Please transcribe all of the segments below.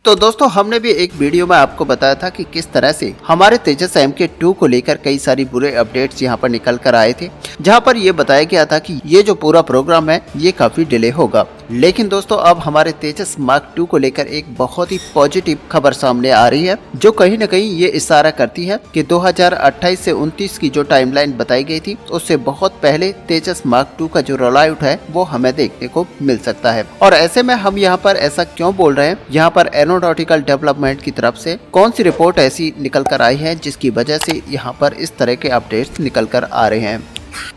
तो दोस्तों हमने भी एक वीडियो में आपको बताया था कि किस तरह से हमारे तेजस MK2 को लेकर कई सारी बुरे अपडेट्स यहाँ पर निकल कर आए थे, जहाँ पर ये बताया गया था कि ये जो पूरा प्रोग्राम है ये काफी डिले होगा। लेकिन दोस्तों अब हमारे तेजस मार्क 2 को लेकर एक बहुत ही पॉजिटिव खबर सामने आ रही है, जो कहीं न कहीं ये इशारा करती है कि 2028 से 29 की जो टाइमलाइन बताई गई थी उससे बहुत पहले तेजस मार्क 2 का जो रोल आउट है वो हमें देखने को मिल सकता है। और ऐसे में हम यहाँ पर ऐसा क्यों बोल रहे हैं, यहाँ पर एरोनॉटिकल डेवलपमेंट की तरफ से कौन सी रिपोर्ट ऐसी निकल कर आई है जिसकी वजह से यहाँ पर इस तरह के अपडेट्स निकल कर आ रहे हैं।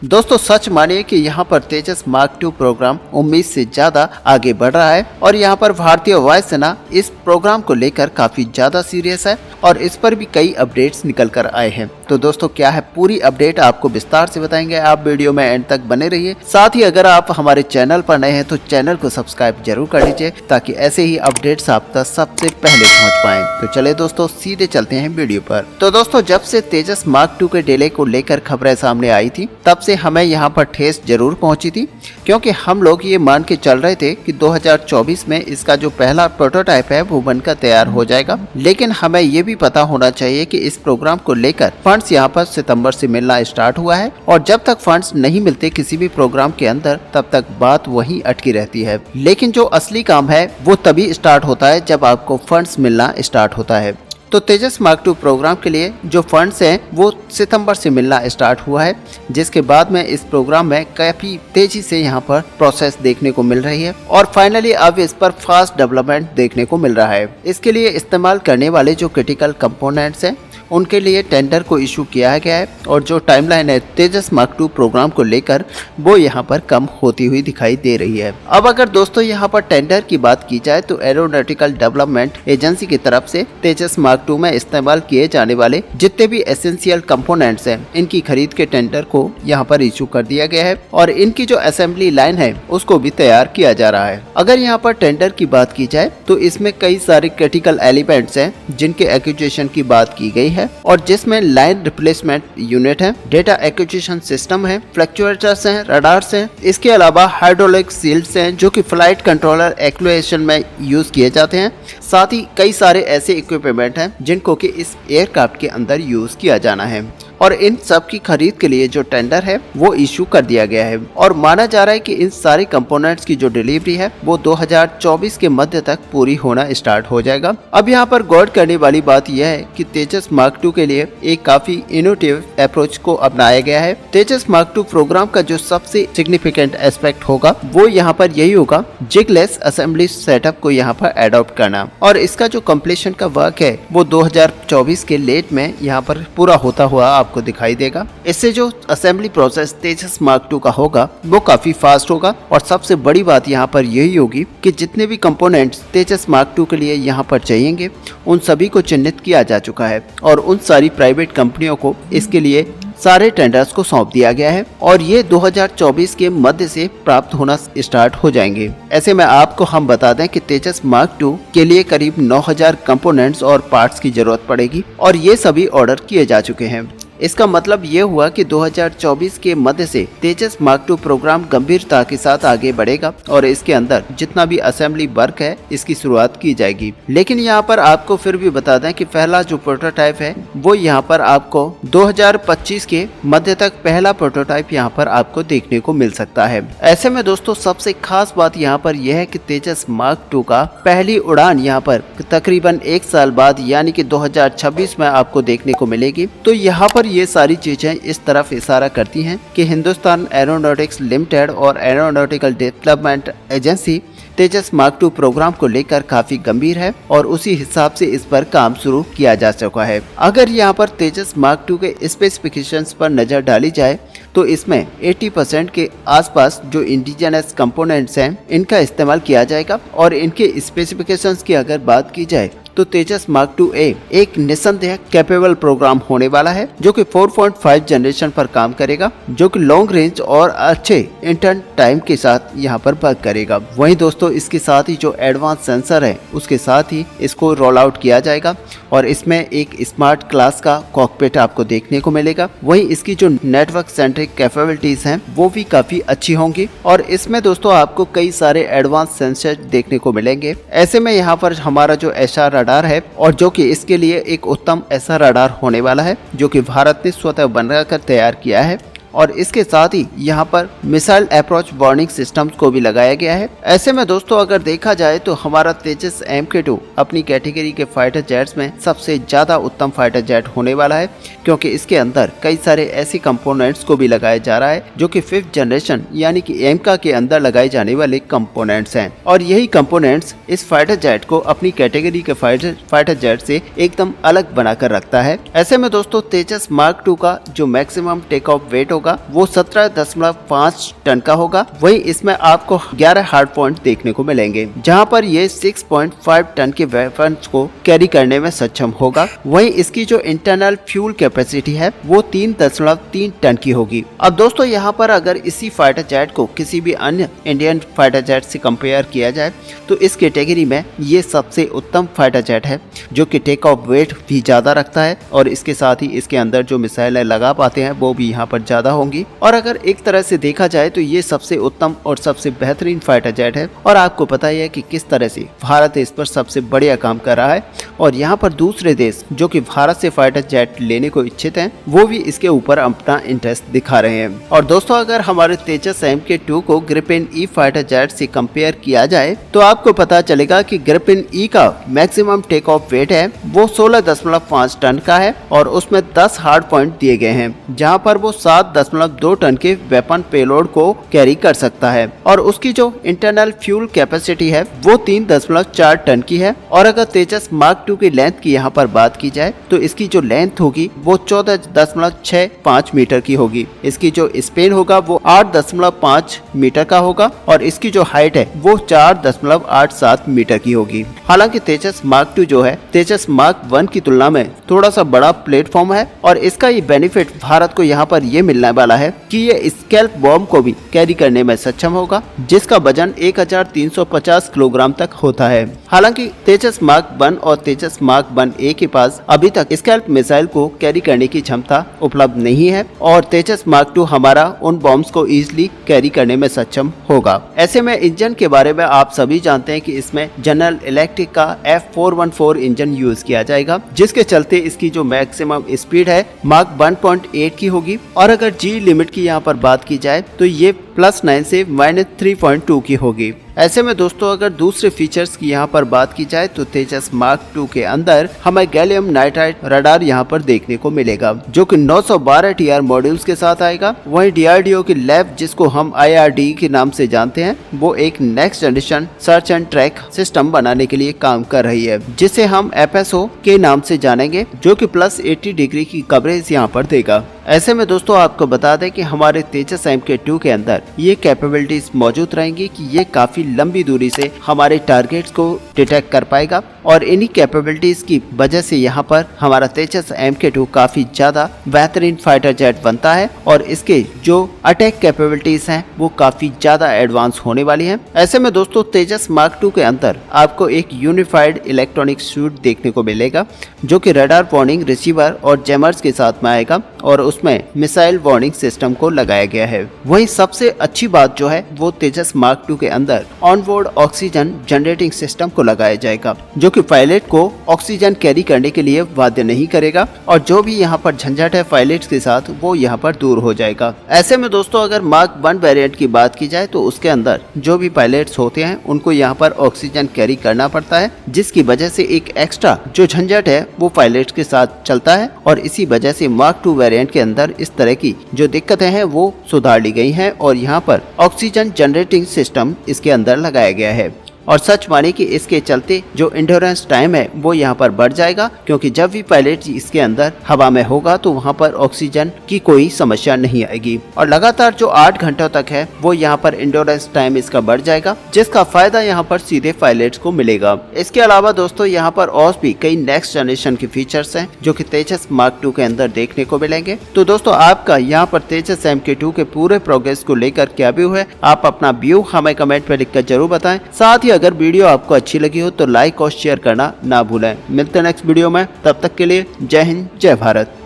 दोस्तों सच मानिए कि यहाँ पर तेजस मार्क 2 प्रोग्राम उम्मीद से ज्यादा आगे बढ़ रहा है और यहाँ पर भारतीय वायुसेना इस प्रोग्राम को लेकर काफी ज्यादा सीरियस है और इस पर भी कई अपडेट्स निकल कर आए हैं। तो दोस्तों क्या है पूरी अपडेट आपको विस्तार से बताएंगे, आप वीडियो में एंड तक बने रहिए। साथ ही अगर आप हमारे चैनल पर नए हैं तो चैनल को सब्सक्राइब जरूर कर लीजिए ताकि ऐसे ही अपडेट्स आप तक सबसे पहले पहुँच पाए। तो चले दोस्तों सीधे चलते हैं वीडियो पर। तो दोस्तों जब से तेजस मार्क 2 के डिले को लेकर खबरें सामने आई थी तब से हमें यहाँ पर ठेस जरूर पहुंची थी, क्योंकि हम लोग ये मान के चल रहे थे कि 2024 में इसका जो पहला प्रोटोटाइप है वो बनकर तैयार हो जाएगा। लेकिन हमें ये भी पता होना चाहिए कि इस प्रोग्राम को लेकर फंड्स यहाँ पर सितंबर से मिलना स्टार्ट हुआ है और जब तक फंड्स नहीं मिलते किसी भी प्रोग्राम के अंदर तब तक बात वही अटकी रहती है। लेकिन जो असली काम है वो तभी स्टार्ट होता है जब आपको फंड्स मिलना स्टार्ट होता है। तो तेजस मार्क 2 प्रोग्राम के लिए जो फंड्स हैं वो सितंबर से मिलना स्टार्ट हुआ है, जिसके बाद में इस प्रोग्राम में काफी तेजी से यहाँ पर प्रोसेस देखने को मिल रही है और फाइनली अब इस पर फास्ट डेवलपमेंट देखने को मिल रहा है। इसके लिए इस्तेमाल करने वाले जो क्रिटिकल कंपोनेंट्स हैं उनके लिए टेंडर को इशू किया गया है और जो टाइमलाइन है तेजस मार्क 2 प्रोग्राम को लेकर वो यहाँ पर कम होती हुई दिखाई दे रही है। अब अगर दोस्तों यहाँ पर टेंडर की बात की जाए तो एरोनॉटिकल डेवलपमेंट एजेंसी की तरफ से तेजस मार्क 2 में इस्तेमाल किए जाने वाले जितने भी एसेंशियल कंपोनेंट्स हैं इनकी खरीद के टेंडर को यहाँ पर इशू कर दिया गया है और इनकी जो असेंबली लाइन है उसको भी तैयार किया जा रहा है। अगर यहाँ पर टेंडर की बात की जाए तो इसमें कई सारे क्रिटिकल एलिमेंट्स हैं जिनके एक्विजिशन की बात की गई है और जिसमें लाइन रिप्लेसमेंट यूनिट है, डेटा एक्विजिशन सिस्टम है, फ्लक्चुएटर्स हैं, रडार्स हैं, इसके अलावा हाइड्रोलिक सील्ड्स हैं जो कि फ्लाइट कंट्रोलर एक्चुएशन में यूज किए जाते हैं। साथ ही कई सारे ऐसे इक्विपमेंट हैं जिनको कि इस एयरक्राफ्ट के अंदर यूज किया जाना है और इन सब की खरीद के लिए जो टेंडर है वो इशू कर दिया गया है और माना जा रहा है कि इन सारे कंपोनेंट्स की जो डिलीवरी है वो 2024 के मध्य तक पूरी होना स्टार्ट हो जाएगा। अब यहाँ पर गौर करने वाली बात यह है कि तेजस मार्क 2 के लिए एक काफी इनोवेटिव अप्रोच को अपनाया गया है। तेजस मार्क 2 प्रोग्राम का जो सबसे सिग्निफिकेंट एस्पेक्ट होगा वो यहाँ पर यही होगा, जिगलेस असेंबली सेटअप को यहाँ पर एडॉप्ट करना और इसका जो कम्प्लीशन का वर्क है वो 2024 के लेट में यहाँ पर पूरा होता हुआ को दिखाई देगा। इससे जो असेंबली प्रोसेस तेजस मार्क 2 का होगा वो काफी फास्ट होगा और सबसे बड़ी बात यहाँ पर यही होगी कि जितने भी कंपोनेंट्स तेजस मार्क 2 के लिए यहाँ पर चाहिएंगे उन सभी को चिन्हित किया जा चुका है और उन सारी प्राइवेट कंपनियों को इसके लिए सारे टेंडर्स को सौंप दिया गया है और ये 2024 के मध्य से प्राप्त होना स्टार्ट हो जाएंगे। ऐसे में आपको हम बता दें कि तेजस मार्क 2 के लिए करीब 9000 कंपोनेंट्स और पार्ट्स की जरूरत पड़ेगी और ये सभी ऑर्डर किए जा चुके हैं। इसका मतलब ये हुआ कि 2024 के मध्य से तेजस मार्क 2 प्रोग्राम गंभीरता के साथ आगे बढ़ेगा और इसके अंदर जितना भी असेंबली वर्क है इसकी शुरुआत की जाएगी। लेकिन यहाँ पर आपको फिर भी बता दें कि पहला जो प्रोटोटाइप है वो यहाँ पर आपको 2025 के मध्य तक पहला प्रोटोटाइप यहाँ पर आपको देखने को मिल सकता है। ऐसे में दोस्तों सबसे खास बात यहाँ पर यह है कि तेजस मार्क 2 का पहली उड़ान यहाँ पर तकरीबन 1 साल बाद यानी कि 2026 में आपको देखने को मिलेगी। तो यहाँ पर ये सारी चीजें इस तरफ इशारा करती हैं कि हिंदुस्तान एरोनॉटिक्स लिमिटेड और एरोनॉटिकल डेवलपमेंट एजेंसी तेजस मार्क 2 प्रोग्राम को लेकर काफी गंभीर है और उसी हिसाब से इस पर काम शुरू किया जा चुका है। अगर यहाँ पर तेजस मार्क 2 के स्पेसिफिकेशंस पर नजर डाली जाए तो इसमें 80% के आसपास जो इंडिजिनस कंपोनेंट्स हैं इनका इस्तेमाल किया जाएगा और इनके स्पेसिफिकेशंस की अगर बात की जाए तो तेजस मार्क 2A एक निस्संदेह कैपेबल प्रोग्राम होने वाला है जो कि 4.5 जनरेशन पर काम करेगा, जो कि लॉन्ग रेंज और अच्छे इंटर्न टाइम के साथ यहाँ पर वर्क करेगा। वहीं दोस्तों इसके साथ ही जो एडवांस सेंसर है उसके साथ ही इसको रोल आउट किया जाएगा और इसमें एक स्मार्ट क्लास का कॉकपिट आपको देखने को मिलेगा। वहीं इसकी जो नेटवर्क सेंट्रिक कैपेबिलिटीज हैं वो भी काफी अच्छी होंगी और इसमें दोस्तों आपको कई सारे एडवांस सेंसर देखने को मिलेंगे। ऐसे में यहाँ पर हमारा जो SR रडार है और जो कि इसके लिए एक उत्तम SR रडार होने वाला है जो कि भारत ने स्वतः बनाकर तैयार किया है और इसके साथ ही यहाँ पर मिसाइल अप्रोच वार्निंग सिस्टम्स को भी लगाया गया है। ऐसे में दोस्तों अगर देखा जाए तो हमारा तेजस MK2 अपनी कैटेगरी के फाइटर जेट्स में सबसे ज्यादा उत्तम फाइटर जेट होने वाला है, क्योंकि इसके अंदर कई सारे ऐसे कंपोनेंट्स को भी लगाया जा रहा है जो कि 5th जनरेशन यानी कि एमका के अंदर लगाए जाने वाले कंपोनेंट्स हैं और यही कंपोनेंट्स इस फाइटर जेट को अपनी कैटेगरी के फाइटर जेट से एकदम अलग बनाकर रखता है। ऐसे में दोस्तों तेजस मार्क 2 का जो मैक्सिमम टेक ऑफ वेट वो 17.5 टन का होगा। वहीं इसमें आपको 11 हार्ड पॉइंट देखने को मिलेंगे जहां पर ये 6.5 टन के वेपन्स को कैरी करने में सक्षम होगा। वहीं इसकी जो इंटरनल फ्यूल कैपेसिटी है वो 3.3 टन की होगी। अब दोस्तों यहां पर अगर इसी फाइटर जेट को किसी भी अन्य इंडियन फाइटर जेट से कंपेयर किया जाए तो इस कैटेगरी में ये सबसे उत्तम फाइटर जेट है जो कि टेक ऑफ वेट भी ज्यादा रखता है और इसके साथ ही इसके अंदर जो मिसाइल लगा पाते हैं वो भी यहाँ पर ज्यादा होंगी। और अगर एक तरह से देखा जाए तो ये सबसे उत्तम और सबसे बेहतरीन फाइटर जेट है और आपको पता ही है कि किस तरह से भारत इस पर सबसे बढ़िया काम कर रहा है और यहाँ पर दूसरे देश जो कि भारत से फाइटर जेट लेने को इच्छित हैं वो भी इसके ऊपर अपना इंटरेस्ट दिखा रहे हैं। और दोस्तों अगर हमारे तेजस MK2 को ग्रिपेन E फाइटर जेट से कंपेयर किया जाए तो आपको पता चलेगा कि ग्रिपेन E का मैक्सिमम टेक ऑफ वेट है वो 16.5 टन का है और उसमें 10 हार्ड पॉइंट दिए गए हैं जहाँ पर वो 7.2 टन के वेपन पेलोड को कैरी कर सकता है और उसकी जो इंटरनल फ्यूल कैपेसिटी है वो 3.4 टन की है। और अगर तेजस मार्क 2 की लेंथ की यहाँ पर बात की जाए तो इसकी जो लेंथ होगी वो 14.65 मीटर की होगी। इसकी जो स्पेन होगा वो 8.5 मीटर का होगा और इसकी जो हाइट है वो 4.87 मीटर की होगी। हालांकि तेजस मार्क 2 जो है तेजस मार्क 1 की तुलना में थोड़ा सा बड़ा प्लेटफॉर्म है और इसका ये बेनिफिट भारत को यहाँ पर ये मिलने वाला है कि ये स्कैल्प बॉम्ब को भी कैरी करने में सक्षम होगा जिसका वजन 1350 किलोग्राम तक होता है। हालांकि तेजस मार्क 1 और तेजस मार्क 1A के पास अभी तक स्कैल्प मिसाइल को कैरी करने की क्षमता उपलब्ध नहीं है और तेजस मार्क 2 हमारा उन बॉम्ब्स को इजीली कैरी करने में सक्षम होगा। ऐसे में इंजन के बारे में आप सभी जानते हैं कि इसमें जनरल इलेक्ट्रिक का F414 इंजन यूज किया जाएगा जिसके चलते इसकी जो मैक्सिमम स्पीड है मार्क 1.8 की होगी और अगर G लिमिट की यहाँ पर बात की जाए तो ये +9 से -3.2 की होगी। ऐसे में दोस्तों अगर दूसरे फीचर्स की यहाँ पर बात की जाए तो तेजस मार्क 2 के अंदर हमें गैलियम नाइट्राइड रडार यहाँ पर देखने को मिलेगा जो कि 912 TR मॉड्यूल्स के साथ आएगा। वहीं DRDO की लैब जिसको हम IRD के नाम से जानते हैं वो एक next generation search and track system बनाने के लिए काम कर रही है जिसे हम FSO के नाम से जानेंगे जो कि +80 डिग्री की कवरेज यहाँ पर देगा। ऐसे में दोस्तों आपको बता दें कि हमारे तेजस MK2 के अंदर ये कैपेबिलिटीज मौजूद रहेंगी कि ये काफी लंबी दूरी से हमारे टारगेट्स को डिटेक्ट कर पाएगा और इन्हीं कैपेबिलिटीज की वजह से यहाँ पर हमारा तेजस MK2 काफी ज्यादा बेहतरीन फाइटर जेट बनता है और इसके जो अटैक कैपेबिलिटीज हैं वो काफी ज्यादा एडवांस होने वाली हैं। ऐसे में दोस्तों तेजस मार्क 2 के अंदर आपको एक यूनिफाइड इलेक्ट्रॉनिक सूट देखने को मिलेगा जो कि रडार वार्निंग रिसीवर और जैमर्स के साथ में आएगा और उसमें मिसाइल वार्निंग सिस्टम को लगाया गया है। वहीं सबसे अच्छी बात जो है वो तेजस मार्क 2 के अंदर ऑनबोर्ड ऑक्सीजन जनरेटिंग सिस्टम को लगाया जाएगा जो कि पायलट को ऑक्सीजन कैरी करने के लिए बाध्य नहीं करेगा और जो भी यहाँ पर झंझट है पायलट के साथ वो यहाँ पर दूर हो जाएगा। ऐसे में दोस्तों अगर मार्क 1 वेरिएंट की बात की जाए तो उसके अंदर जो भी पायलट्स होते हैं उनको यहाँ पर ऑक्सीजन कैरी करना पड़ता है जिसकी वजह से एक एक्स्ट्रा जो झंझट है वो पायलट के साथ चलता है और इसी वजह से मार्क 2 वेरिएंट के अंदर इस तरह की जो दिक्कतें हैं वो सुधार ली गई हैं और यहाँ पर ऑक्सीजन जनरेटिंग सिस्टम इसके अंदर लगाया गया है। और सच माने कि इसके चलते जो इंड्योरेंस टाइम है वो यहाँ पर बढ़ जाएगा, क्योंकि जब भी पायलट इसके अंदर हवा में होगा तो वहाँ पर ऑक्सीजन की कोई समस्या नहीं आएगी और लगातार जो 8 घंटों तक है वो यहाँ पर इंड्योरेंस टाइम इसका बढ़ जाएगा, जिसका फायदा यहाँ पर सीधे पायलट्स को मिलेगा। इसके अलावा दोस्तों यहाँ पर और भी कई नेक्स्ट जनरेशन के फीचर्स हैं जो कि तेजस मार्क 2 के अंदर देखने को मिलेंगे। तो दोस्तों आपका यहाँ पर तेजस MK2 के पूरे प्रोग्रेस को लेकर क्या व्यू है, आप अपना व्यू हमें कमेंट में लिखकर जरूर बताएं। साथ ही अगर वीडियो आपको अच्छी लगी हो तो लाइक और शेयर करना ना भूलें। मिलते हैं नेक्स्ट वीडियो में, तब तक के लिए जय हिंद जय भारत।